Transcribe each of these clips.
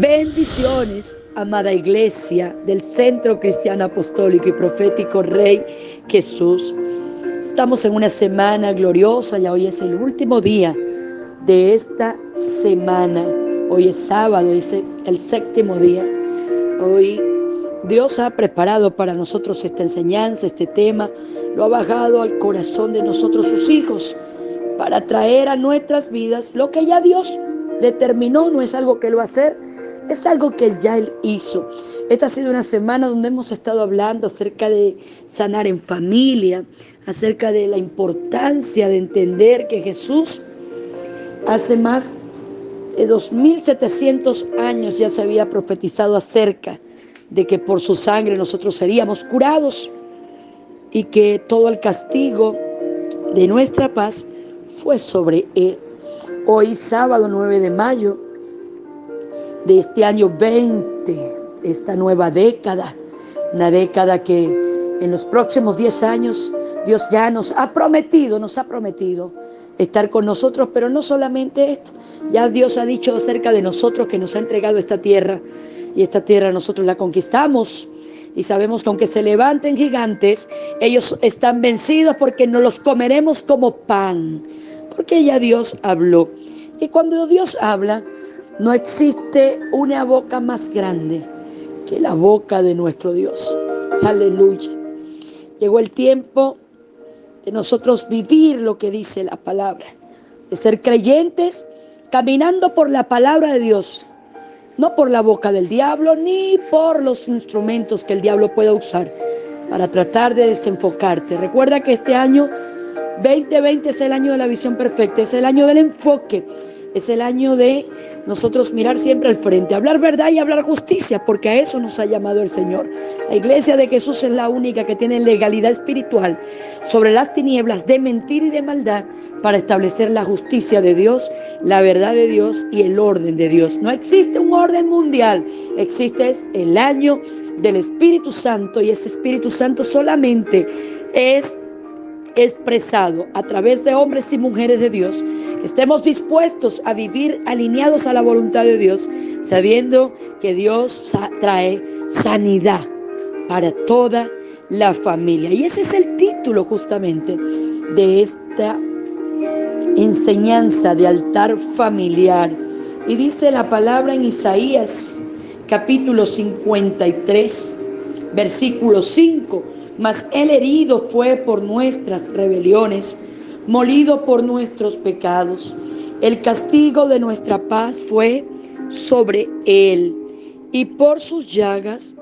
Bendiciones, amada iglesia del Centro Cristiano Apostólico y Profético Rey Jesús. Estamos en una semana gloriosa, ya hoy es el último día de esta semana. Hoy es sábado, es el séptimo día. Hoy Dios ha preparado para nosotros esta enseñanza, este tema. Lo ha bajado al corazón de nosotros, sus hijos, para traer a nuestras vidas lo que ya Dios determinó. No es algo que Él va a hacer, es algo que ya Él hizo. Esta ha sido una semana donde hemos estado hablando acerca de sanar en familia, acerca de la importancia de entender que Jesús hace más de 2700 años ya se había profetizado acerca de que por su sangre nosotros seríamos curados y que todo el castigo de nuestra paz fue sobre Él. Hoy sábado 9 de mayo de este año 20, esta nueva década, una década que en los próximos 10 años Dios ya nos ha prometido estar con nosotros, pero no solamente esto, ya Dios ha dicho acerca de nosotros que nos ha entregado esta tierra, y esta tierra nosotros la conquistamos, y sabemos que aunque se levanten gigantes, ellos están vencidos porque nos los comeremos como pan, porque ya Dios habló. Y cuando Dios habla, no existe una boca más grande que la boca de nuestro Dios. Aleluya. Llegó el tiempo de nosotros vivir lo que dice la palabra, de ser creyentes caminando por la palabra de Dios, no por la boca del diablo ni por los instrumentos que el diablo pueda usar para tratar de desenfocarte. Recuerda que este año 2020 es el año de la visión perfecta, es el año del enfoque, es el año de nosotros mirar siempre al frente, hablar verdad y hablar justicia, porque a eso nos ha llamado el Señor. La iglesia de Jesús es la única que tiene legalidad espiritual sobre las tinieblas de mentira y de maldad para establecer la justicia de Dios, la verdad de Dios y el orden de Dios. No existe un orden mundial, existe el año del Espíritu Santo, y ese Espíritu Santo solamente es expresado a través de hombres y mujeres de Dios. Estemos dispuestos a vivir alineados a la voluntad de Dios, sabiendo que Dios trae sanidad para toda la familia. Y ese es el título justamente de esta enseñanza de altar familiar. Y dice la palabra en Isaías capítulo 53, versículo 5: mas Él herido fue por nuestras rebeliones, molido por nuestros pecados. El castigo de nuestra paz fue sobre Él, y por sus llagas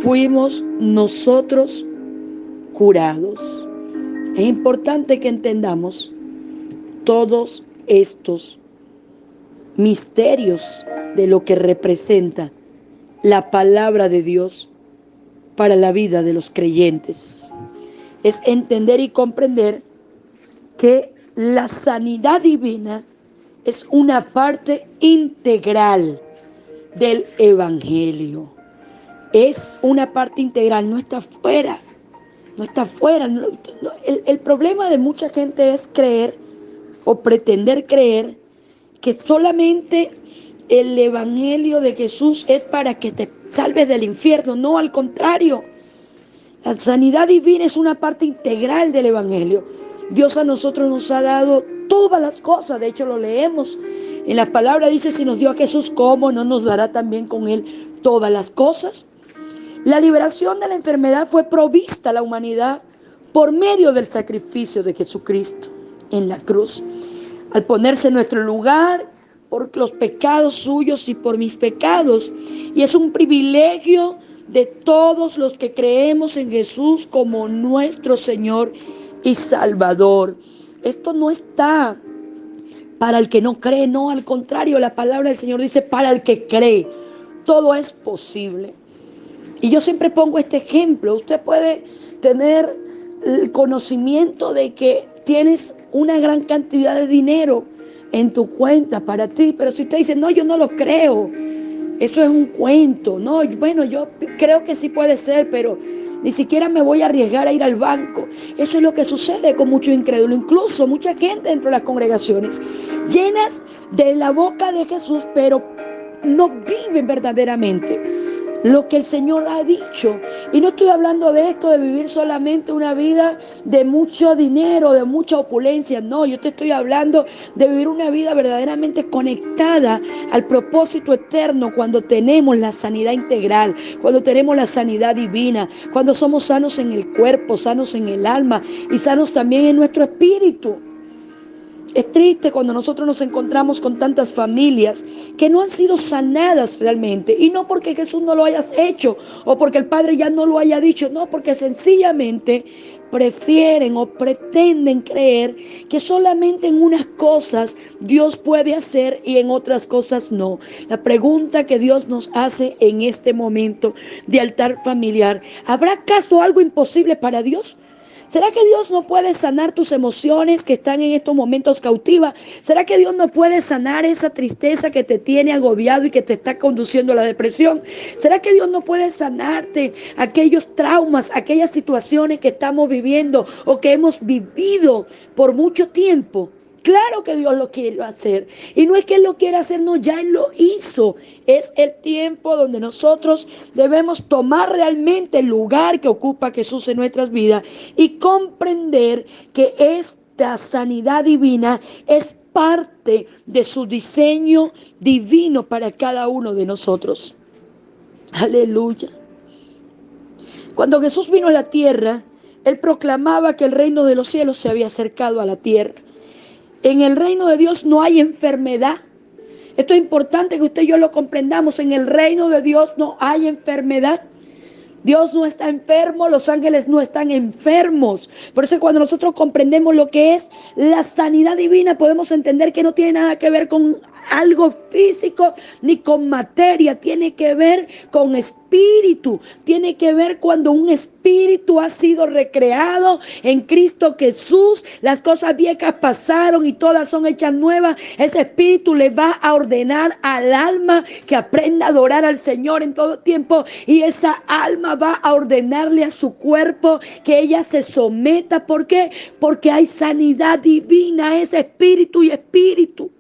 fuimos nosotros curados. Es importante que entendamos todos estos misterios de lo que representa la palabra de Dios para la vida de los creyentes. Es entender y comprender que la sanidad divina es una parte integral del Evangelio. Es una parte integral, no está fuera. El problema de mucha gente es creer o pretender creer que solamente el Evangelio de Jesús es para que te salves del infierno. No, al contrario. La sanidad divina es una parte integral del Evangelio. Dios a nosotros nos ha dado todas las cosas. De hecho, lo leemos en la palabra. Dice, si nos dio a Jesús, ¿cómo no nos dará también con Él todas las cosas? La liberación de la enfermedad fue provista a la humanidad por medio del sacrificio de Jesucristo en la cruz. Al ponerse en nuestro lugar por los pecados suyos y por mis pecados. Y es un privilegio de todos los que creemos en Jesús como nuestro Señor y Salvador. Esto no está para el que no cree, no, al contrario, la palabra del Señor dice para el que cree. Todo es posible. Y yo siempre pongo este ejemplo. Usted puede tener el conocimiento de que tienes una gran cantidad de dinero en tu cuenta para ti, pero si usted dice, no, yo no lo creo, eso es un cuento, no, bueno, yo creo que sí puede ser, pero ni siquiera me voy a arriesgar a ir al banco. Eso es lo que sucede con muchos incrédulos, incluso mucha gente dentro de las congregaciones, llenas de la boca de Jesús, pero no viven verdaderamente lo que el Señor ha dicho. Y no estoy hablando de esto de vivir solamente una vida de mucho dinero, de mucha opulencia. No, yo te estoy hablando de vivir una vida verdaderamente conectada al propósito eterno, cuando tenemos la sanidad integral, cuando tenemos la sanidad divina, cuando somos sanos en el cuerpo, sanos en el alma y sanos también en nuestro espíritu. Es triste cuando nosotros nos encontramos con tantas familias que no han sido sanadas realmente. Y no porque Jesús no lo haya hecho o porque el Padre ya no lo haya dicho. No, porque sencillamente prefieren o pretenden creer que solamente en unas cosas Dios puede hacer y en otras cosas no. La pregunta que Dios nos hace en este momento de altar familiar: ¿habrá acaso algo imposible para Dios? ¿Será que Dios no puede sanar tus emociones que están en estos momentos cautivas? ¿Será que Dios no puede sanar esa tristeza que te tiene agobiado y que te está conduciendo a la depresión? ¿Será que Dios no puede sanarte aquellos traumas, aquellas situaciones que estamos viviendo o que hemos vivido por mucho tiempo? Claro que Dios lo quiere hacer. Y no es que Él lo quiera hacer, no, ya Él lo hizo. Es el tiempo donde nosotros debemos tomar realmente el lugar que ocupa Jesús en nuestras vidas y comprender que esta sanidad divina es parte de su diseño divino para cada uno de nosotros. Aleluya. Cuando Jesús vino a la tierra, Él proclamaba que el reino de los cielos se había acercado a la tierra. En el reino de Dios no hay enfermedad. Esto es importante que usted y yo lo comprendamos. En el reino de Dios no hay enfermedad. Dios no está enfermo, los ángeles no están enfermos. Por eso cuando nosotros comprendemos lo que es la sanidad divina, podemos entender que no tiene nada que ver con algo físico ni con materia. Tiene que ver con espíritu. Tiene que ver cuando un espíritu ha sido recreado en Cristo Jesús. Las cosas viejas pasaron y todas son hechas nuevas. Ese espíritu le va a ordenar al alma que aprenda a adorar al Señor en todo tiempo. Y esa alma va a ordenarle a su cuerpo que ella se someta. ¿Por qué? Porque hay sanidad divina, es espíritu y espíritu.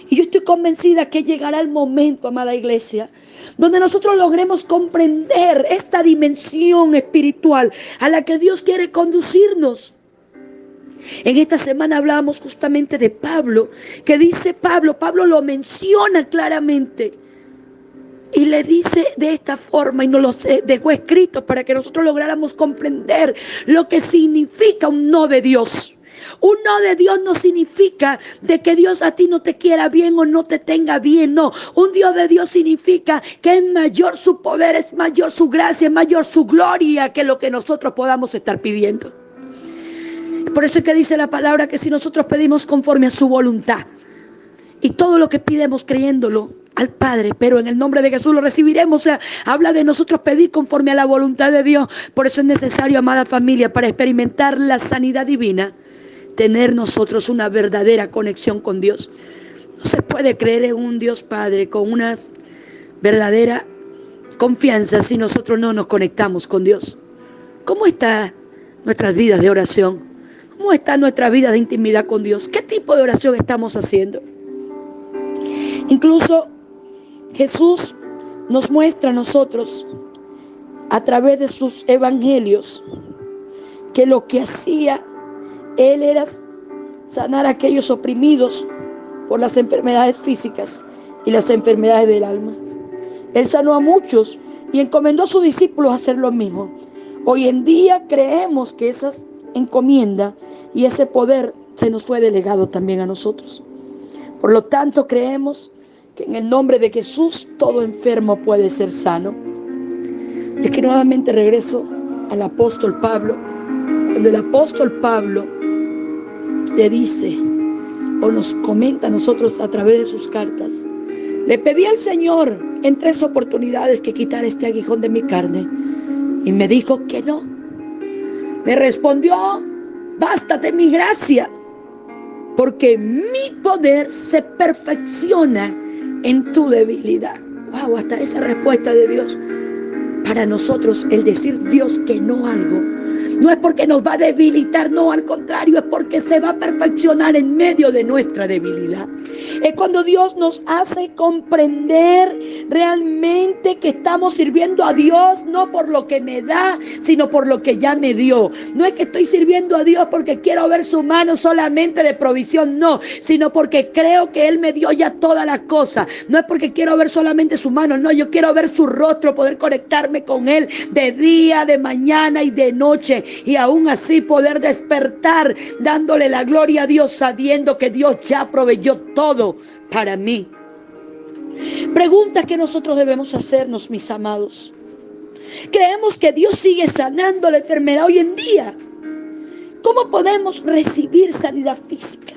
Y yo estoy convencida que llegará el momento, amada iglesia, donde nosotros logremos comprender esta dimensión espiritual a la que Dios quiere conducirnos. En esta semana hablábamos justamente de Pablo, que dice Pablo lo menciona claramente. Y le dice de esta forma, y nos lo dejó escrito para que nosotros lográramos comprender lo que significa un no de Dios. Un no de Dios no significa de que Dios a ti no te quiera bien o no te tenga bien, no. Un Dios de Dios significa que es mayor su poder, es mayor su gracia, es mayor su gloria que lo que nosotros podamos estar pidiendo. Por eso es que dice la palabra que si nosotros pedimos conforme a su voluntad y todo lo que pidemos creyéndolo al Padre, pero en el nombre de Jesús lo recibiremos. O sea, habla de nosotros pedir conforme a la voluntad de Dios. Por eso es necesario, amada familia, para experimentar la sanidad divina, tener nosotros una verdadera conexión con Dios. No se puede creer en un Dios Padre con una verdadera confianza si nosotros no nos conectamos con Dios. ¿Cómo están nuestras vidas de oración? ¿Cómo está nuestra vida de intimidad con Dios? ¿Qué tipo de oración estamos haciendo? Incluso Jesús nos muestra a nosotros a través de sus evangelios que lo que hacía Él era sanar a aquellos oprimidos por las enfermedades físicas y las enfermedades del alma. Él sanó a muchos y encomendó a sus discípulos a hacer lo mismo. Hoy en día creemos que esa encomienda y ese poder se nos fue delegado también a nosotros. Por lo tanto, creemos que en el nombre de Jesús todo enfermo puede ser sano. Es que nuevamente regreso al apóstol Pablo. Cuando el apóstol Pablo le dice o nos comenta a nosotros a través de sus cartas: le pedí al Señor en 3 oportunidades que quitara este aguijón de mi carne, y me dijo que no. Me respondió: bástate mi gracia, porque mi poder se perfecciona en tu debilidad. Wow, hasta esa respuesta de Dios. Para nosotros el decir Dios que no algo No es porque nos va a debilitar, no, al contrario, es porque se va a perfeccionar en medio de nuestra debilidad. Es cuando Dios nos hace comprender realmente que estamos sirviendo a Dios no por lo que me da, sino por lo que ya me dio. No es que estoy sirviendo a Dios porque quiero ver su mano solamente de provisión, no, sino porque creo que Él me dio ya todas las cosas. No es porque quiero ver solamente su mano, no, yo quiero ver su rostro, poder conectarme con Él de día, de mañana y de noche, y aún así poder despertar dándole la gloria a Dios, sabiendo que Dios ya proveyó todo para mí. Preguntas que nosotros debemos hacernos, mis amados. Creemos que Dios sigue sanando la enfermedad hoy en día. ¿Cómo podemos recibir sanidad física?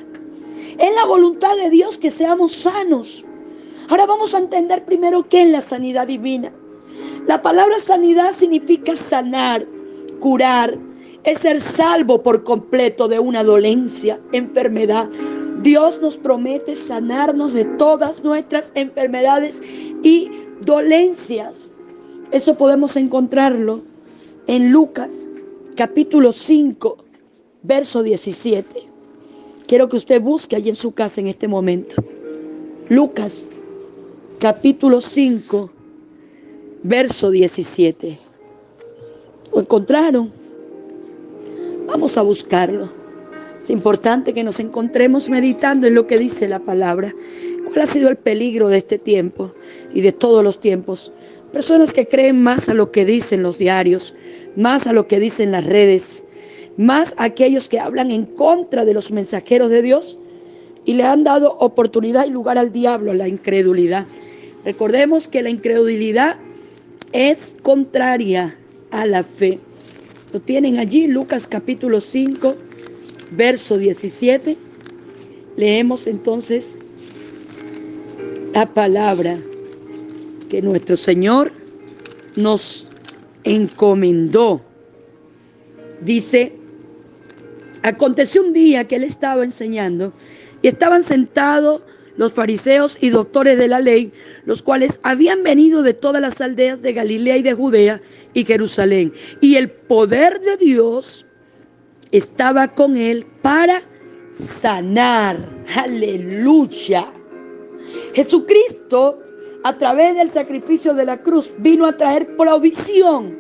Es la voluntad de Dios que seamos sanos. Ahora vamos a entender primero qué es la sanidad divina. La palabra sanidad significa sanar, curar, es ser salvo por completo de una dolencia, enfermedad. Dios nos promete sanarnos de todas nuestras enfermedades y dolencias. Eso podemos encontrarlo en Lucas, capítulo 5, verso 17. Quiero que usted busque allí en su casa en este momento. Lucas, capítulo 5, verso 17. ¿Lo encontraron? Vamos a buscarlo. Es importante que nos encontremos meditando en lo que dice la palabra. ¿Cuál ha sido el peligro de este tiempo y de todos los tiempos? Personas que creen más a lo que dicen los diarios, más a lo que dicen las redes, más a aquellos que hablan en contra de los mensajeros de Dios y le han dado oportunidad y lugar al diablo, a la incredulidad. Recordemos que la incredulidad es contraria a la fe. Lo tienen allí, Lucas capítulo 5, verso 17. Leemos entonces la palabra que nuestro Señor nos encomendó. Dice: aconteció un día que Él estaba enseñando y estaban sentados los fariseos y doctores de la ley, los cuales habían venido de todas las aldeas de Galilea y de Judea y Jerusalén. Y el poder de Dios estaba con Él para sanar. Aleluya. Jesucristo, a través del sacrificio de la cruz, vino a traer provisión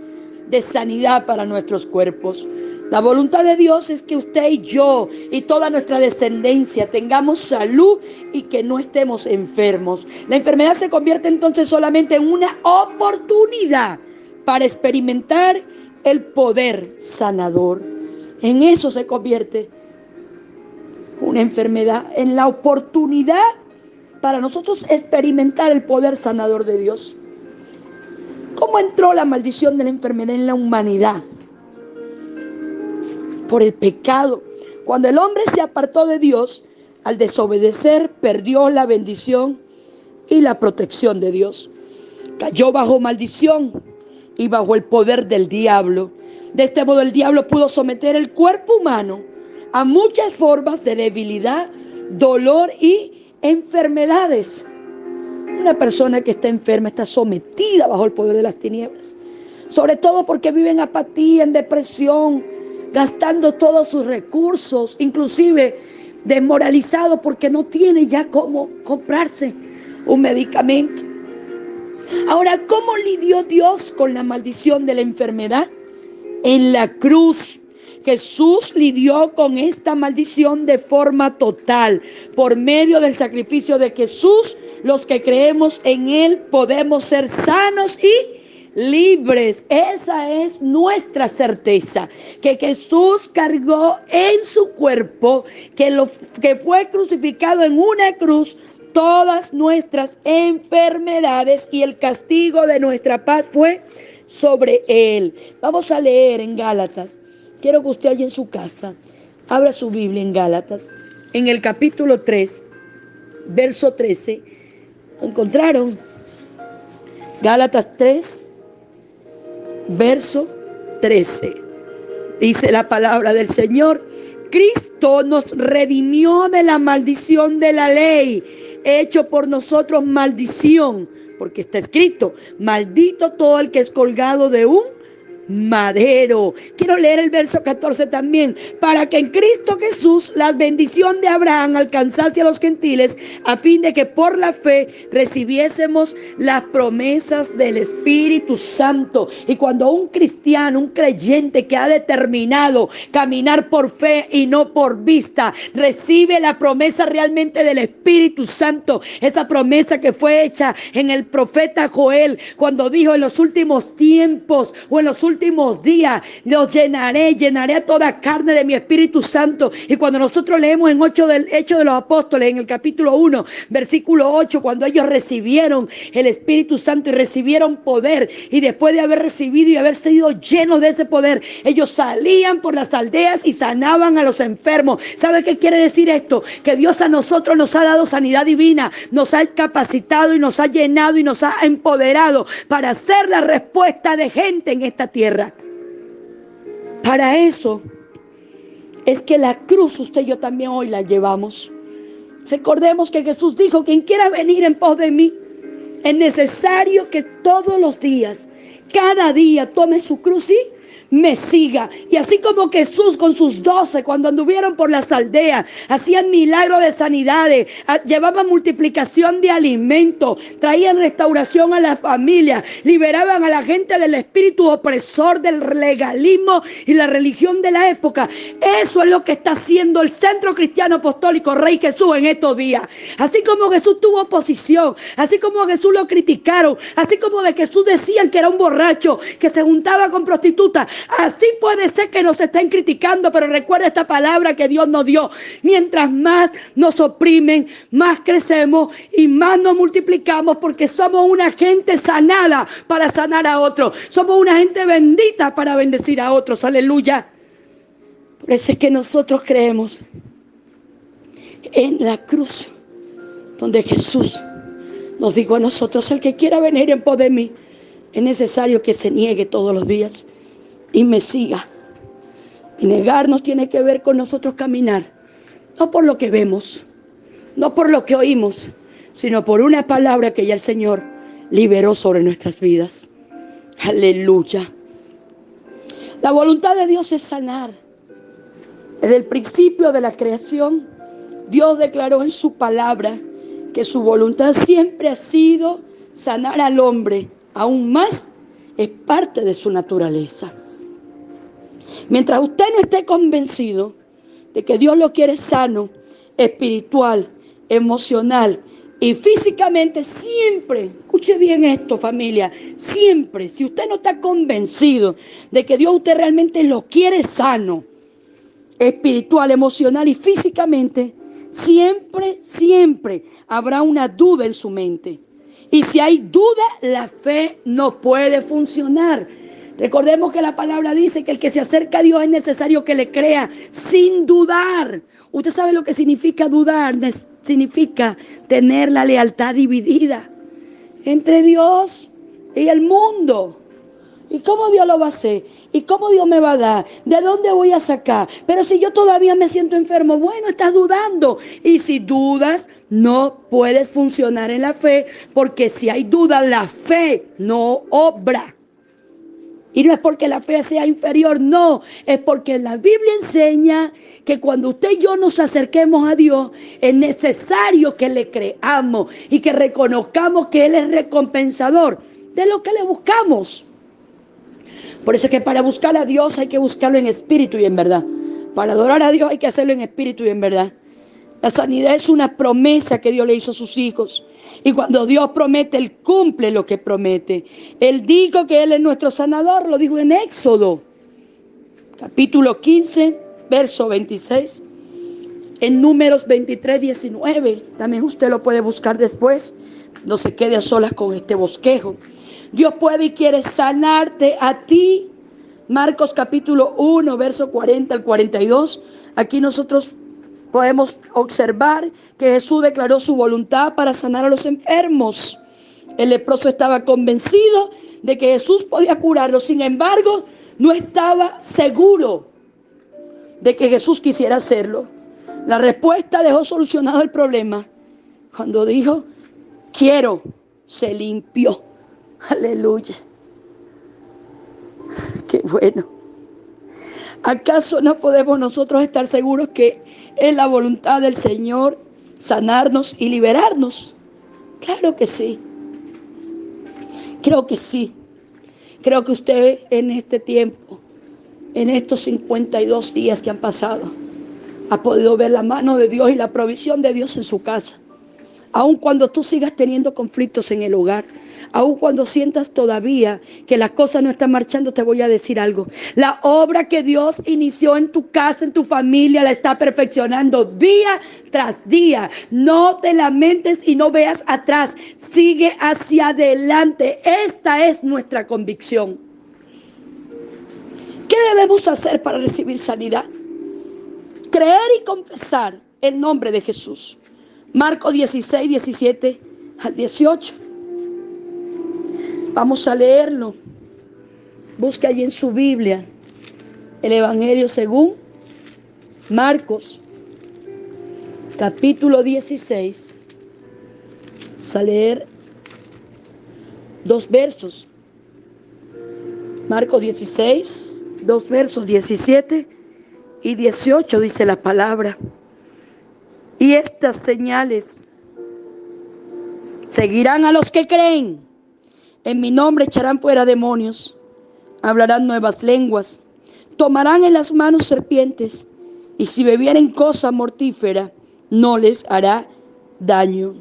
de sanidad para nuestros cuerpos. La voluntad de Dios es que usted y yo y toda nuestra descendencia tengamos salud y que no estemos enfermos. La enfermedad se convierte entonces solamente en una oportunidad para experimentar el poder sanador. En eso se convierte una enfermedad, en la oportunidad para nosotros experimentar el poder sanador de Dios. ¿Cómo entró la maldición de la enfermedad en la humanidad? Por el pecado. Cuando el hombre se apartó de Dios, al desobedecer, perdió la bendición y la protección de Dios. Cayó bajo maldición y bajo el poder del diablo. De este modo el diablo pudo someter el cuerpo humano a muchas formas de debilidad, dolor y enfermedades. Una persona que está enferma está sometida bajo el poder de las tinieblas, sobre todo porque vive en apatía, en depresión, gastando todos sus recursos, inclusive desmoralizado porque no tiene ya cómo comprarse un medicamento. Ahora, ¿cómo lidió Dios con la maldición de la enfermedad? En la cruz. Jesús lidió con esta maldición de forma total. Por medio del sacrificio de Jesús, los que creemos en Él podemos ser sanos y libres. Esa es nuestra certeza, que Jesús cargó en su cuerpo, que fue crucificado en una cruz, todas nuestras enfermedades, y el castigo de nuestra paz fue sobre Él. Vamos a leer en Gálatas. Quiero que usted allí en su casa abra su Biblia en Gálatas, en el capítulo 3, verso 13. ¿Lo encontraron? Gálatas 3, verso 13. Dice la palabra del Señor: Cristo nos redimió de la maldición de la ley, hecho por nosotros maldición, porque está escrito: maldito todo el que es colgado de un madero. Quiero leer el verso 14 también. Para que en Cristo Jesús la bendición de Abraham alcanzase a los gentiles, a fin de que por la fe recibiésemos las promesas del Espíritu Santo. Y cuando un cristiano, un creyente que ha determinado caminar por fe y no por vista, recibe la promesa realmente del Espíritu Santo, esa promesa que fue hecha en el profeta Joel, cuando dijo: en los últimos tiempos o en los últimos días los llenaré a toda carne de mi Espíritu Santo. Y cuando nosotros leemos en Hechos de los Apóstoles, en el capítulo 1, versículo 8, cuando ellos recibieron el Espíritu Santo y recibieron poder, y después de haber recibido y haber sido llenos de ese poder, ellos salían por las aldeas y sanaban a los enfermos. ¿Sabe qué quiere decir esto? Que Dios a nosotros nos ha dado sanidad divina, nos ha capacitado y nos ha llenado y nos ha empoderado para ser la respuesta de gente en esta tierra. Para eso es que la cruz usted y yo también hoy la llevamos. Recordemos que Jesús dijo: quien quiera venir en pos de mí, es necesario que todos los días, cada día, tome su cruz y me siga. Y así como Jesús con sus 12, cuando anduvieron por las aldeas, hacían milagros de sanidades, llevaban multiplicación de alimentos, traían restauración a las familias, liberaban a la gente del espíritu opresor, del legalismo y la religión de la época. Eso es lo que está haciendo el Centro Cristiano Apostólico Rey Jesús en estos días. Así como Jesús tuvo oposición, así como Jesús lo criticaron, así como de Jesús decían que era un borracho, que se juntaba con prostitutas, así puede ser que nos estén criticando, pero recuerda esta palabra que Dios nos dio: mientras más nos oprimen, más crecemos y más nos multiplicamos, porque somos una gente sanada para sanar a otros, somos una gente bendita para bendecir a otros. Aleluya. Por eso es que nosotros creemos en la cruz, donde Jesús nos dijo a nosotros: el que quiera venir en pos de mí, es necesario que se niegue todos los días y me siga. Y negarnos tiene que ver con nosotros caminar, no por lo que vemos, no por lo que oímos, sino por una palabra que ya el Señor liberó sobre nuestras vidas. Aleluya. La voluntad de Dios es sanar. Desde el principio de la creación, Dios declaró en su palabra que su voluntad siempre ha sido sanar al hombre. Aún más, es parte de su naturaleza. Mientras usted no esté convencido de que Dios lo quiere sano, espiritual, emocional y físicamente, siempre, escuche bien esto, familia, siempre, si usted no está convencido de que Dios usted realmente lo quiere sano, espiritual, emocional y físicamente, siempre habrá una duda en su mente. Y si hay duda, la fe no puede funcionar. Recordemos que la palabra dice que el que se acerca a Dios es necesario que le crea sin dudar. Usted sabe lo que significa dudar. Significa tener la lealtad dividida entre Dios y el mundo. ¿Y cómo Dios lo va a hacer? ¿Y cómo Dios me va a dar? ¿De dónde voy a sacar? Pero si yo todavía me siento enfermo, bueno, estás dudando. Y si dudas, no puedes funcionar en la fe, porque si hay duda, la fe no obra. Y no es porque la fe sea inferior, no, es porque la Biblia enseña que cuando usted y yo nos acerquemos a Dios, es necesario que le creamos y que reconozcamos que Él es recompensador de lo que le buscamos. Por eso es que para buscar a Dios hay que buscarlo en espíritu y en verdad. Para adorar a Dios hay que hacerlo en espíritu y en verdad. La sanidad es una promesa que Dios le hizo a sus hijos. Y cuando Dios promete, Él cumple lo que promete. Él dijo que Él es nuestro sanador, lo dijo en Éxodo, capítulo 15, verso 26. En Números 23, 19. También usted lo puede buscar después. No se quede a solas con este bosquejo. Dios puede y quiere sanarte a ti. Marcos capítulo 1, verso 40 al 42. Aquí nosotros podemos observar que Jesús declaró su voluntad para sanar a los enfermos. El leproso estaba convencido de que Jesús podía curarlo. Sin embargo, no estaba seguro de que Jesús quisiera hacerlo. La respuesta dejó solucionado el problema. Cuando dijo, quiero, se limpió. Aleluya. Qué bueno. ¿Acaso no podemos nosotros estar seguros que es la voluntad del Señor sanarnos y liberarnos? Claro que sí. Creo que sí. Creo que usted en este tiempo, en estos 52 días que han pasado, ha podido ver la mano de Dios y la provisión de Dios en su casa. Aun cuando tú sigas teniendo conflictos en el hogar, aun cuando sientas todavía que las cosas no están marchando, te voy a decir algo. La obra que Dios inició en tu casa, en tu familia, la está perfeccionando día tras día. No te lamentes y no veas atrás. Sigue hacia adelante. Esta es nuestra convicción. ¿Qué debemos hacer para recibir sanidad? Creer y confesar el nombre de Jesús. Marcos 16, 17 al 18. Vamos a leerlo. Busque allí en su Biblia el Evangelio según Marcos, capítulo 16. Vamos a leer 2 versos. Marcos 16, 2 versos, 17 y 18 dice la palabra. Y estas señales seguirán a los que creen. En mi nombre echarán fuera demonios, hablarán nuevas lenguas, tomarán en las manos serpientes, y si bebieren cosa mortífera, no les hará daño.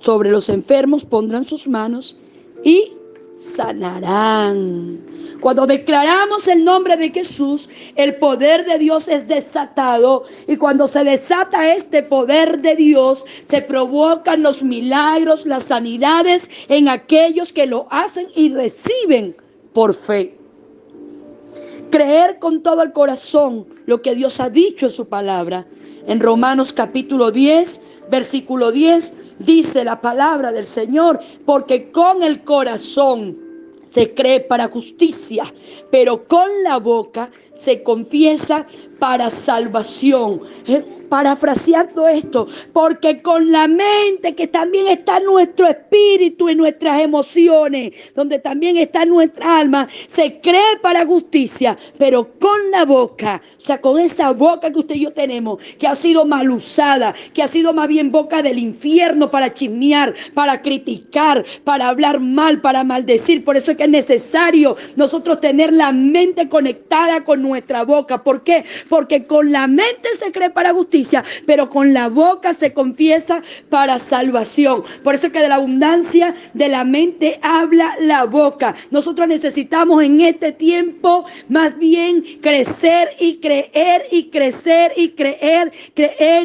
Sobre los enfermos pondrán sus manos y sanarán. Cuando declaramos el nombre de Jesús, el poder de Dios es desatado, y cuando se desata este poder de Dios, se provocan los milagros, las sanidades en aquellos que lo hacen y reciben por fe. Creer con todo el corazón lo que Dios ha dicho en su palabra. En Romanos capítulo 10, versículo 10, dice la palabra del Señor: porque con el corazón se cree para justicia, pero con la boca se confiesa para salvación. Parafraseando esto, porque con la mente, que también está nuestro espíritu y nuestras emociones, donde también está nuestra alma, se cree para justicia, pero con la boca, o sea, con esa boca que usted y yo tenemos, que ha sido mal usada, que ha sido más bien boca del infierno para chismear, para criticar, para hablar mal, para maldecir. Por eso es que es necesario nosotros tener la mente conectada con nuestra boca. ¿Por qué? Porque con la mente se cree para justicia, pero con la boca se confiesa para salvación. Por eso es que de la abundancia de la mente habla la boca. Nosotros necesitamos en este tiempo más bien crecer y creer y crecer y creer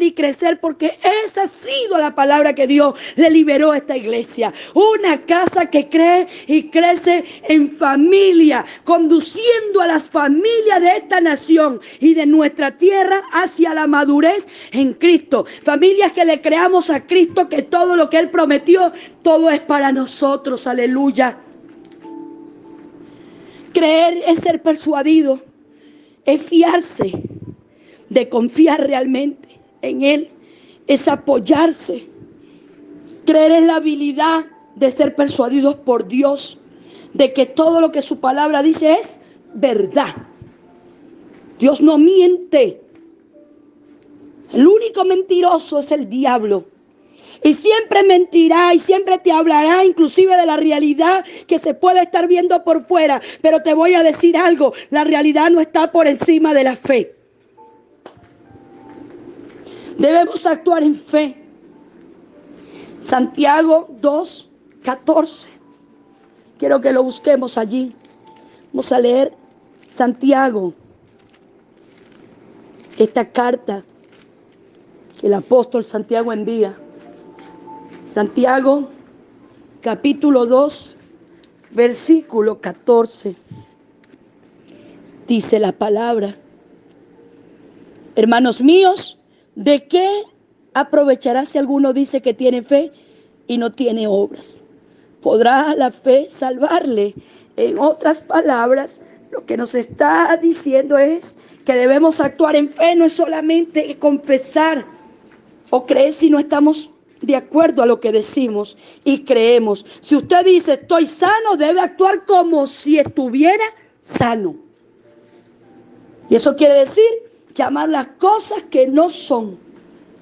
y crecer, porque esa ha sido la palabra que Dios le liberó a esta iglesia. Una casa que cree y crece en familia, conduciendo a las familias de esta nación y de nuestra tierra hacia la madurez en Cristo. Familias que le creamos a Cristo que todo lo que Él prometió, todo es para nosotros. Aleluya. Creer es ser persuadido, es fiarse, de confiar realmente en Él, es apoyarse. Creer es la habilidad de ser persuadidos por Dios, de que todo lo que su palabra dice es verdad. Dios no miente. El único mentiroso es el diablo. Y siempre mentirá y siempre te hablará inclusive de la realidad que se puede estar viendo por fuera. Pero te voy a decir algo, la realidad no está por encima de la fe. Debemos actuar en fe. Santiago 2:14. Quiero que lo busquemos allí. Vamos a leer Santiago. Esta carta que el apóstol Santiago envía. Santiago, capítulo 2, versículo 14. Dice la palabra: hermanos míos, ¿de qué aprovechará si alguno dice que tiene fe y no tiene obras? ¿Podrá la fe salvarle? En otras palabras, lo que nos está diciendo es que debemos actuar en fe. No es solamente confesar o creer si no estamos de acuerdo a lo que decimos y creemos. Si usted dice estoy sano, debe actuar como si estuviera sano. Y eso quiere decir llamar las cosas que no son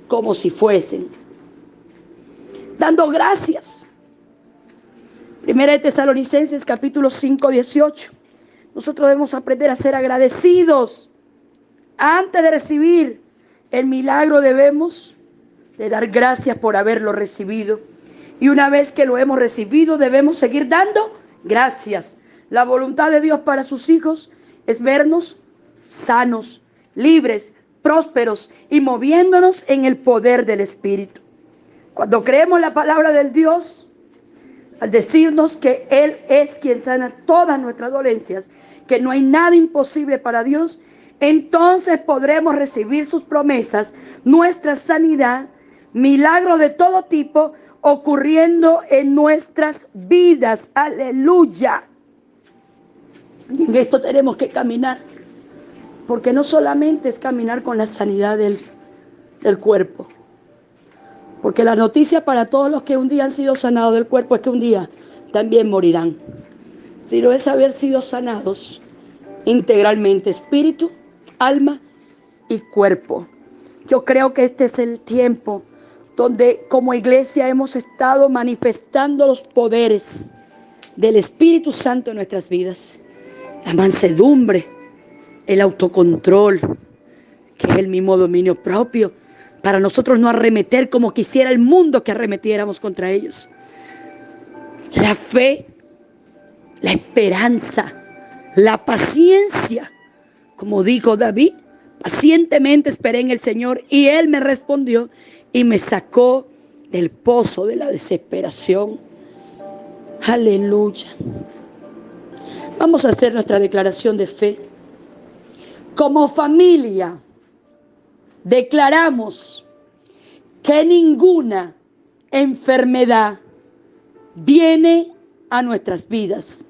como si fuesen. Dando gracias. Primera de Tesalonicenses capítulo 5, 18. Nosotros debemos aprender a ser agradecidos. Antes de recibir el milagro debemos de dar gracias por haberlo recibido. Y una vez que lo hemos recibido debemos seguir dando gracias. La voluntad de Dios para sus hijos es vernos sanos, libres, prósperos y moviéndonos en el poder del Espíritu. Cuando creemos la palabra del Dios, al decirnos que Él es quien sana todas nuestras dolencias, que no hay nada imposible para Dios, entonces podremos recibir sus promesas, nuestra sanidad, milagros de todo tipo ocurriendo en nuestras vidas. Aleluya. Y en esto tenemos que caminar, porque no solamente es caminar con la sanidad del cuerpo, porque la noticia para todos los que un día han sido sanados del cuerpo es que un día también morirán. Sino es haber sido sanados integralmente, espíritu, alma y cuerpo. Yo creo que este es el tiempo donde como iglesia hemos estado manifestando los poderes del Espíritu Santo en nuestras vidas. La mansedumbre, el autocontrol, que es el mismo dominio propio, para nosotros no arremeter como quisiera el mundo que arremetiéramos contra ellos. La fe, la esperanza, la paciencia. Como dijo David, pacientemente esperé en el Señor y Él me respondió y me sacó del pozo de la desesperación. Aleluya. Vamos a hacer nuestra declaración de fe. Como familia, declaramos que ninguna enfermedad viene a nuestras vidas.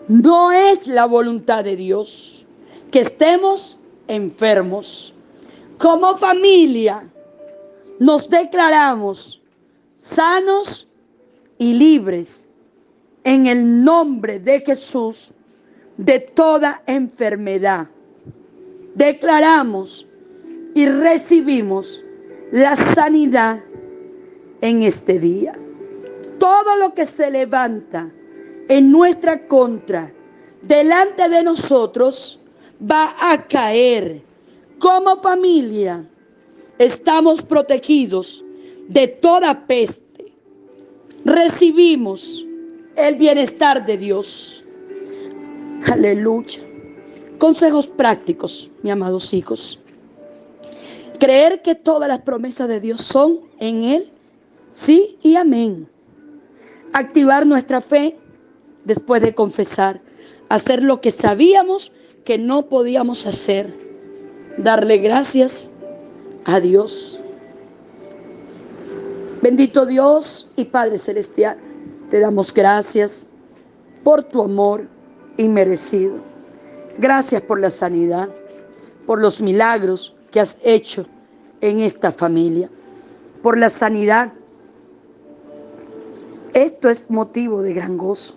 No es la voluntad de Dios que estemos enfermos. Como familia, nos declaramos sanos y libres en el nombre de Jesús de toda enfermedad. Declaramos y recibimos la sanidad en este día. Todo lo que se levanta en nuestra contra, delante de nosotros, va a caer. Como familia, estamos protegidos de toda peste. Recibimos el bienestar de Dios. Aleluya. Consejos prácticos, mis amados hijos. Creer que todas las promesas de Dios son en Él, sí y amén. Activar nuestra fe después de confesar. Hacer lo que sabíamos que no podíamos hacer. Darle gracias a Dios. Bendito Dios y Padre Celestial, te damos gracias por tu amor inmerecido. Gracias por la sanidad, por los milagros que has hecho en esta familia, por la sanidad. Esto es motivo de gran gozo.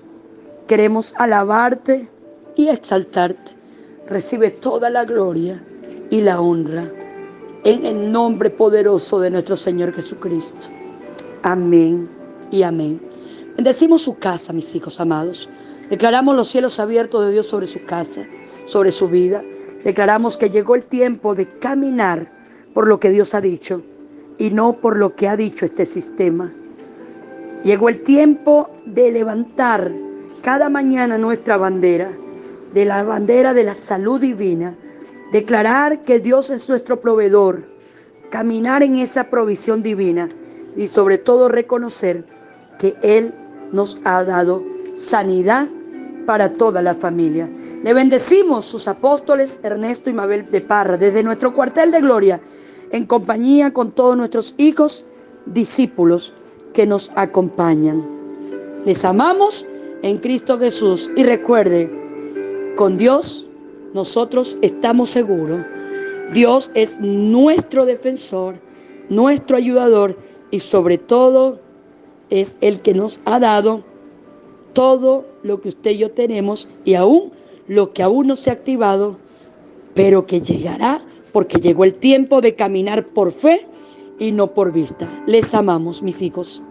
Queremos alabarte y exaltarte. Recibe toda la gloria y la honra en el nombre poderoso de nuestro Señor Jesucristo. Amén y amén. Bendecimos su casa, mis hijos amados. Declaramos los cielos abiertos de Dios sobre su casa, sobre su vida. Declaramos que llegó el tiempo de caminar por lo que Dios ha dicho y no por lo que ha dicho este sistema. Llegó el tiempo de levantar cada mañana nuestra bandera, de la bandera de la salud divina, declarar que Dios es nuestro proveedor, caminar en esa provisión divina y sobre todo reconocer que Él nos ha dado sanidad para toda la familia. Le bendecimos sus apóstoles Ernesto y Mabel de Parra desde nuestro cuartel de gloria, en compañía con todos nuestros hijos, discípulos que nos acompañan. Les amamos en Cristo Jesús y recuerde, con Dios nosotros estamos seguros. Dios es nuestro defensor, nuestro ayudador y sobre todo es el que nos ha dado todo lo que usted y yo tenemos y aún lo que aún no se ha activado, pero que llegará porque llegó el tiempo de caminar por fe y no por vista. Les amamos, mis hijos.